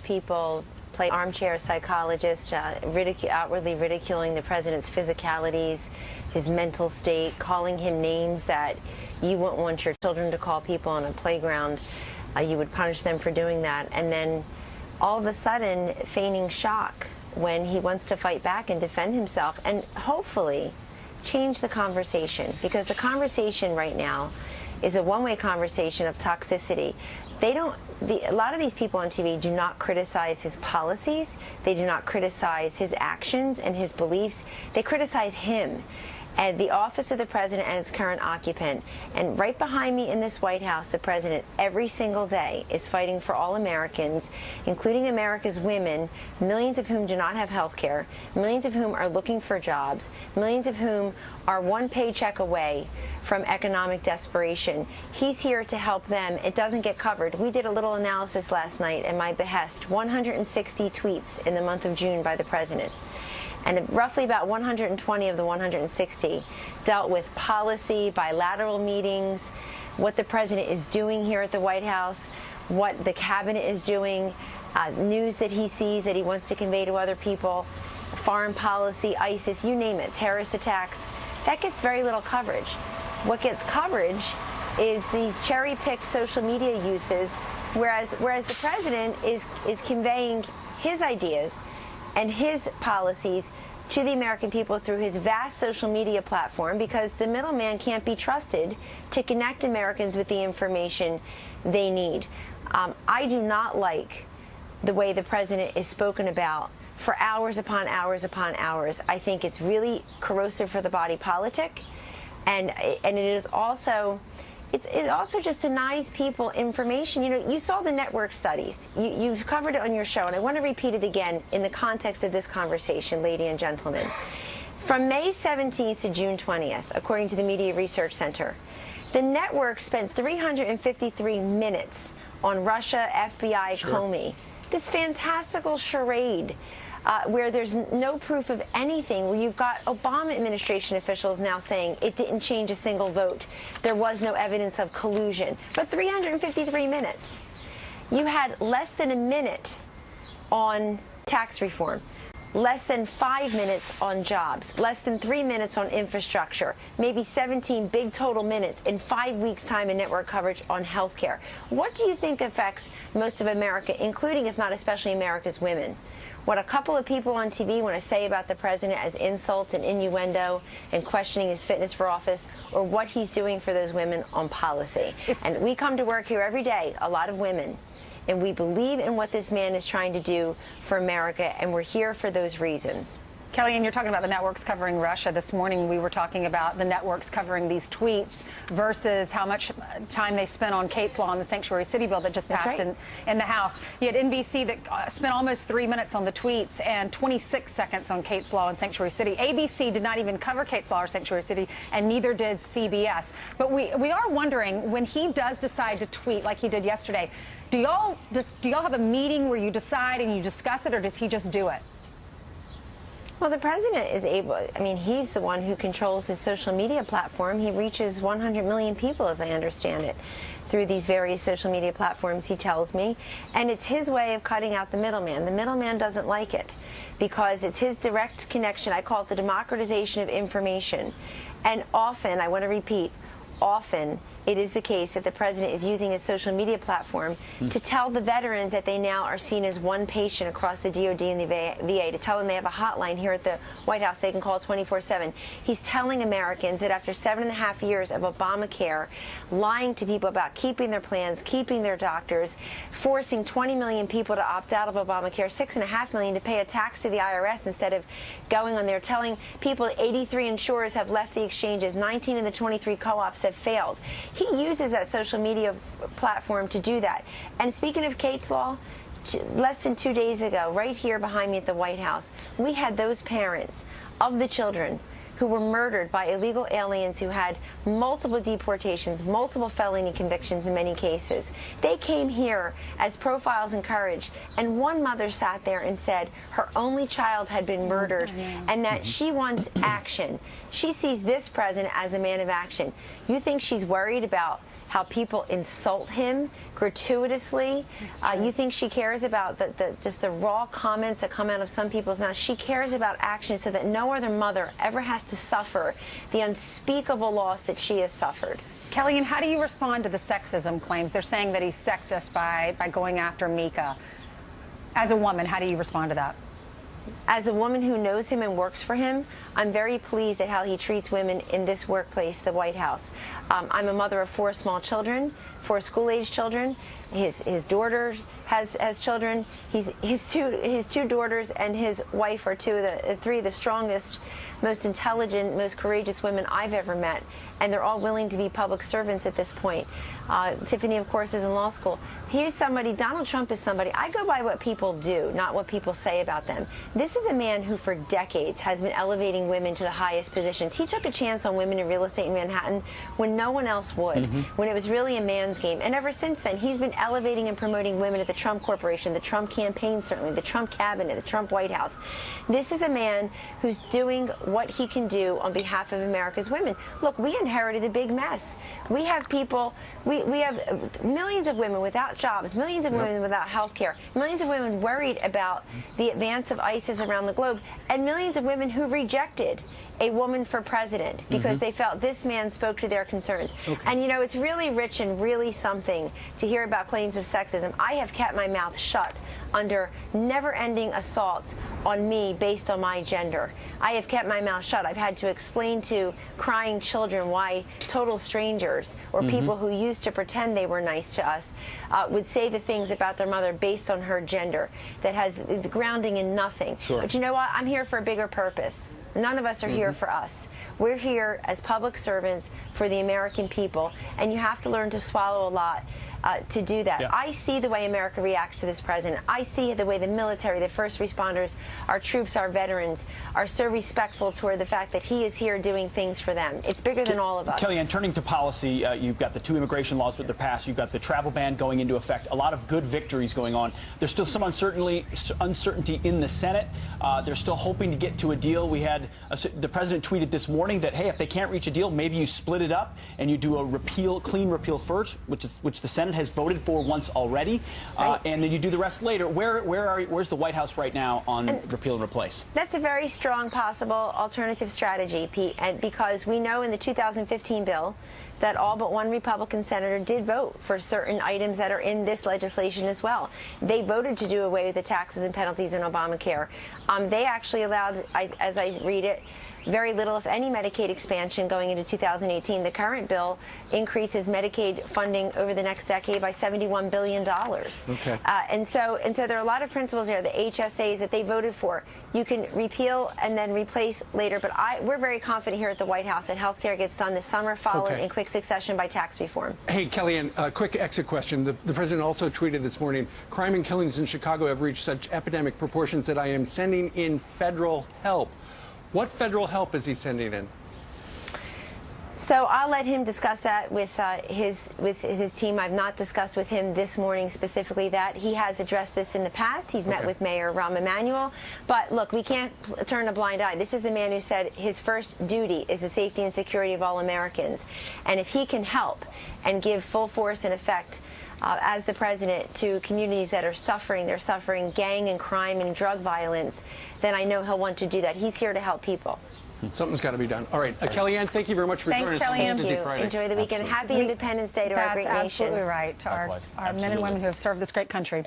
people play armchair psychologist, outwardly ridiculing the president's physicalities, his mental state, calling him names that you wouldn't want your children to call people on a playground. You would punish them for doing that. And then all of a sudden feigning shock when he wants to fight back and defend himself and hopefully change the conversation, because the conversation right now is a one-way conversation of toxicity. A lot of these people on TV do not criticize his policies. They do not criticize his actions and his beliefs. They criticize him and the office of the president and its current occupant. And right behind me in this White House, the president every single day is fighting for all Americans, including America's women, millions of whom do not have health care, millions of whom are looking for jobs, millions of whom are one paycheck away from economic desperation. He's here to help them. It doesn't get covered. We did a little analysis last night at my behest, 160 tweets in the month of June by the president. And roughly about 120 of the 160 dealt with policy, bilateral meetings, what the president is doing here at the White House, what the cabinet is doing, news that he sees that he wants to convey to other people, foreign policy, ISIS, you name it, terrorist attacks. That gets very little coverage. What gets coverage is these cherry-picked social media uses, whereas the president is conveying his ideas and his policies to the American people through his vast social media platform, because the middleman can't be trusted to connect Americans with the information they need. I do not like the way the president is spoken about for hours upon hours upon hours. I think it's really corrosive for the body politic, and it is also it also just denies people information. You know, you saw the network studies. You've covered it on your show, and I want to repeat it again in the context of this conversation, ladies and gentlemen. From May 17th to June 20th, according to the Media Research Center, the network spent 353 minutes on Russia, FBI, Comey. This fantastical charade where there's no proof of anything, where you've got Obama administration officials now saying it didn't change a single vote. There was no evidence of collusion. But 353 minutes. You had less than a minute on tax reform, less than 5 minutes on jobs, less than 3 minutes on infrastructure, maybe 17 big total minutes in 5 weeks' time in network coverage on health care. What do you think affects most of America, including, if not especially, America's women? What a couple of people on TV want to say about the president as insults and innuendo and questioning his fitness for office, or what he's doing for those women on policy. And we come to work here every day, a lot of women, and we believe in what this man is trying to do for America, and we're here for those reasons. Kellyanne, you're talking about the networks covering Russia. This morning we were talking about the networks covering these tweets versus how much time they spent on Kate's Law and the Sanctuary City bill that just passed in the House. You had NBC that spent almost 3 minutes on the tweets and 26 seconds on Kate's Law and Sanctuary City. ABC did not even cover Kate's Law or Sanctuary City, and neither did CBS. But we are wondering, when he does decide to tweet like he did yesterday, do y'all have a meeting where you decide and you discuss it, or does he just do it? Well, the president is able, I mean, he's the one who controls his social media platform. He reaches 100 million people, as I understand it, through these various social media platforms, he tells me. And it's his way of cutting out the middleman. The middleman doesn't like it because it's his direct connection. I call it the democratization of information. And often, I want to repeat, often it is the case that the president is using his social media platform to tell the veterans that they now are seen as one patient across the DOD and the VA, to tell them they have a hotline here at the White House they can call 24/7. He's telling Americans that after 7.5 years of Obamacare, lying to people about keeping their plans, keeping their doctors, forcing 20 million people to opt out of Obamacare, 6.5 million to pay a tax to the IRS instead of going on there, telling people 83 insurers have left the exchanges, 19 of the 23 co-ops have failed. He uses that social media platform to do that. And speaking of Kate's Law, less than 2 days ago, right here behind me at the White House, we had those parents of the children who were murdered by illegal aliens who had multiple deportations, multiple felony convictions in many cases. They came here as profiles encouraged, and one mother sat there and said her only child had been murdered and that she wants action. She sees this president as a man of action. You think she's worried about how people insult him gratuitously. You think she cares about just the raw comments that come out of some people's mouths? She cares about action so that no other mother ever has to suffer the unspeakable loss that she has suffered. Kellyanne, how do you respond to the sexism claims? They're saying that he's sexist by going after Mika. As a woman, how do you respond to that? As a woman who knows him and works for him, I'm very pleased at how he treats women in this workplace, the White House. I'm a mother of 4 small children, 4 school-age children. His daughter has children. His two daughters and his wife are 3 of the strongest, most intelligent, most courageous women I've ever met, and they're all willing to be public servants at this point. Tiffany, of course, is in law school. Here's somebody, Donald Trump is somebody, I go by what people do, not what people say about them. This is a man who for decades has been elevating women to the highest positions. He took a chance on women in real estate in Manhattan when no one else would, when it was really a man's game. And ever since then, he's been elevating and promoting women at the Trump Corporation, the Trump campaign, certainly, the Trump cabinet, the Trump White House. This is a man who's doing what he can do on behalf of America's women. Look, we inherited a big mess. We have people, we have millions of women without jobs, millions of women without health care, millions of women worried about the advance of ISIS around the globe, and millions of women who rejected a woman for president because they felt this man spoke to their concerns. And you know, it's really rich and really something to hear about claims of sexism. I have kept my mouth shut under never-ending assaults on me based on my gender. I have kept my mouth shut. I've had to explain to crying children why total strangers or people who used to pretend they were nice to us would say the things about their mother based on her gender that has the grounding in nothing. But you know what? I'm here for a bigger purpose. None of us are here for us. We're here as public servants for the American people, and you have to learn to swallow a lot to do that. I see the way America reacts to this president. I see the way the military, the first responders, our troops, our veterans are so respectful toward the fact that he is here doing things for them. It's bigger than all of us. Kellyanne, turning to policy, you've got the 2 immigration laws that are passed. You've got the travel ban going into effect. A lot of good victories going on. There's still some uncertainty in the Senate. They're still hoping to get to a deal. We had the president tweeted this morning that, hey, if they can't reach a deal, maybe you split it up and you do a clean repeal first, which the Senate has voted for once already, and then you do the rest later. Where's the White House right now on repeal and replace? That's a very strong possible alternative strategy, Pete, and because we know in the 2015 bill that all but one Republican senator did vote for certain items that are in this legislation as well. They voted to do away with the taxes and penalties in Obamacare. They actually allowed, as I read it, very little, if any, Medicaid expansion going into 2018. The current bill increases Medicaid funding over the next decade by $71 billion. And so there are a lot of principles there, the HSAs that they voted for. You can repeal and then replace later, but we're very confident here at the White House that health care gets done this summer, followed in quick succession by tax reform. Hey, Kellyanne, a quick exit question. The president also tweeted this morning, crime and killings in Chicago have reached such epidemic proportions that I am sending in federal help. What federal help is he sending in? So I'll let him discuss that with his team. I've not discussed with him this morning specifically that. He has addressed this in the past. He's met with Mayor Rahm Emanuel. But look, we can't turn a blind eye. This is the man who said his first duty is the safety and security of all Americans. And if he can help and give full force and effect as the president to communities that are suffering, they're suffering gang and crime and drug violence, then I know he'll want to do that. He's here to help people. Something's got to be done. All right, Kellyanne, thank you very much for joining us on this busy Friday. Enjoy the weekend. Happy Independence Day to our great nation. That's absolutely right. To our men and women who have served this great country.